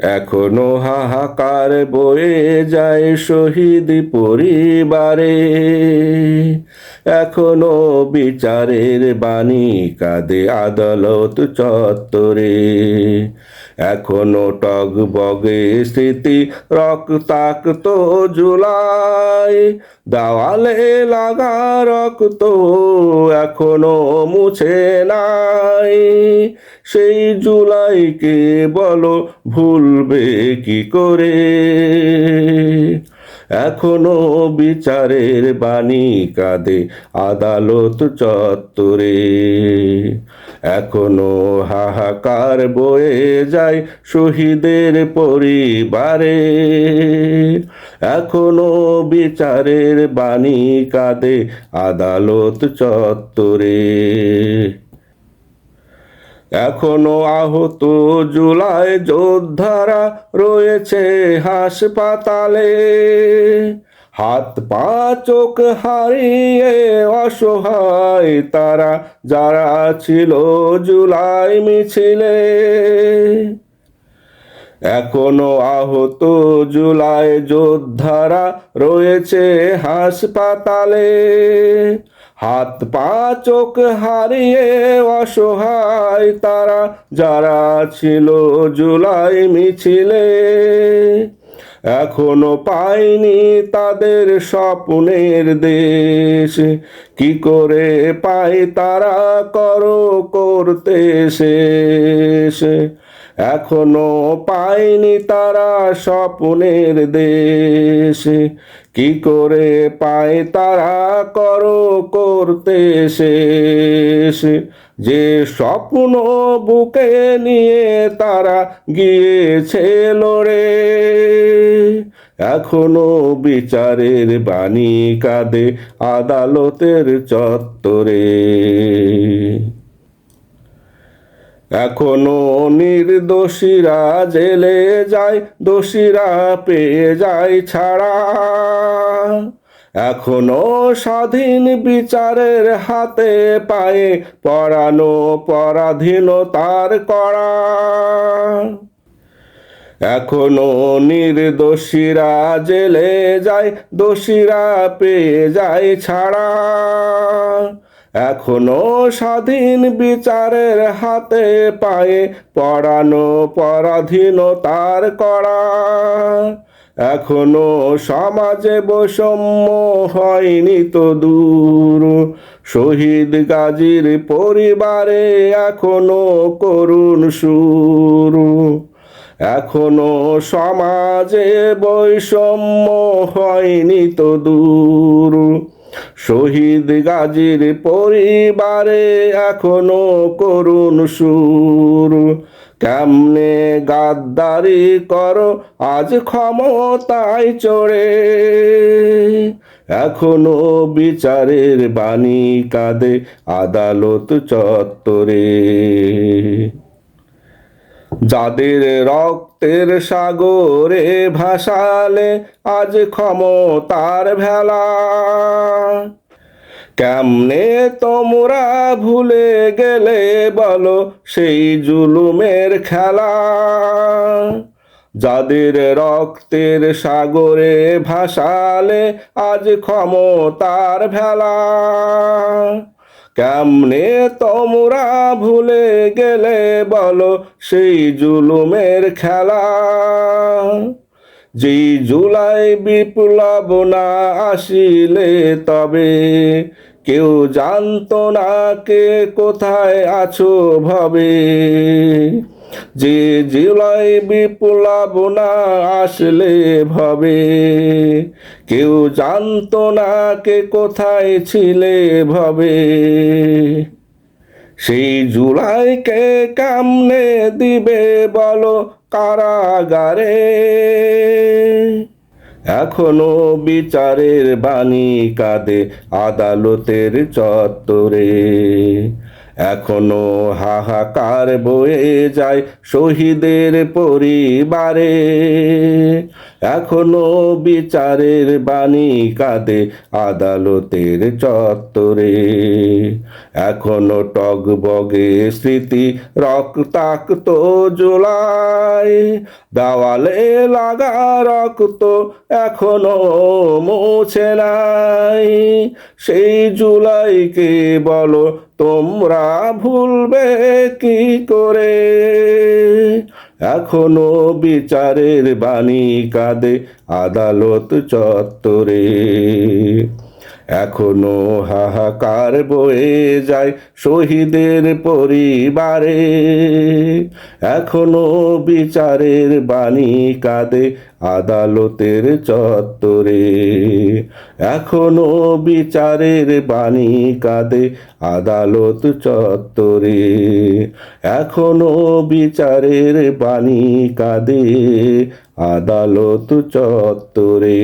এখনো হাহাকার বয়ে যায় শহীদ পরিবারে, এখনো বিচারের বাণী কাঁদে আদালত চত্বরে, এখনো টগবগে স্মৃতি রক্তাক্ত জুলাই, দেওয়ালে লাগা রক্ত এখনো মুছে নাই। সেই জুলাইকে বলো ভুলবে কি করে, এখনো বিচারের বাণী কাঁদে আদালত চত্বরে, এখনো হাহাকার বয়ে যায় শহীদের পরিবারে, এখনো বিচারের বাণী কাঁদে আদালত চত্বরে। এখনো আহত জুলাই যোদ্ধারা রয়েছে হাসপাতালে, হাত পা চোখ হারিয়ে অসহায় তারা যারা ছিল জুলাই মিছিলে। এখনো আহত জুলাই যোদ্ধারা রয়েছে হাসপাতালে, হাত পা চোখ হারিয়ে অসহায় তারা যারা ছিল জুলাই মিছিলে। এখনো পায়নি তাদের স্বপ্নের দেশ, কি করে পায় তারা করতে শেষ। এখনো পায়নি তারা স্বপ্নের দেশ, কি করে পায় তারা করতে শেষ। যে স্বপ্ন বুকে নিয়ে তারা গিয়েছে লড়ে, এখনো বিচারের বাণী কাঁদে আদালতের চত্বরে, এখনো নির্দোষীরা জেলে যায়, দোষীরা পেয়ে যায় ছাড়া। এখনো স্বাধীন বিচারের হাতে পায়ে পরানো পরাধীনতার কড়া। এখনো নির্দোষীরা জেলে যায়, দোষীরা পেয়ে যায় ছাড়া। এখনো স্বাধীন বিচারের হাতে পায়ে পরানো পরাধীনতার কড়া। এখনো সমাজে বৈষম্য হয়নি তো দূর, শহীদ গাজীর পরিবারে এখনো করুণ সুর। এখনো সমাজে বৈষম্য হয়নি তো দূর, শহীদ গাজীর পরিবারে এখনো করুণ সুর। কেমনে গাদ্দারি করো আজ ক্ষমতায় চড়ে, এখনো বিচারের বাণী কাঁদে আদালত চত্বরে। যাদের রক্তের সাগরে ভাসালে আজ ক্ষমতার ভেলা, কেমনে তোমরা ভুলে গেলে বলো সেই জুলুমের খেলা। যাদের রক্তের সাগরে ভাসালে আজ ক্ষমতার ভেলা, কেমনে তোমরা ভুলে গেলে বলো সেই জুলুমের খেলা। যেই জুলাই বিপ্লব না আসিলে তবে কেউ জানতো না কে কোথায় আছো ভবে। যে জুলাই বিপ্লব না আসলে ভবে কেউ জানতো না কে কোথায় ছিলে ভবে। সেই জুলাইকে কেমনে দিবে বলো কারাগারে, এখনো বিচারের বাণী কাঁদে আদালতের চত্বরে। এখনো হাহাকার বয়ে যায় শহীদের পরিবারে, এখনো বিচারের বাণী কাঁদে আদালতের চত্বরে, এখনো টগবগে স্মৃতি রক্তাক্ত জুলাই, দেওয়ালে লাগা রক্ত এখনো মুছে নাই। সেই জুলাইকে বলো তোমরা ভুলবে কি করে? এখনো বিচারের বাণী কাঁদে আদালত চত্বরে, এখনো হাহাকার বয়ে যায় শহীদের পরিবারে, এখনো বিচারের বাণী কাঁদে আদালতের চত্বরে, এখনো বিচারের বাণী কাঁদে আদালত চত্বরে, এখনো বিচারের বাণী কাঁদে আদালত চত্বরে।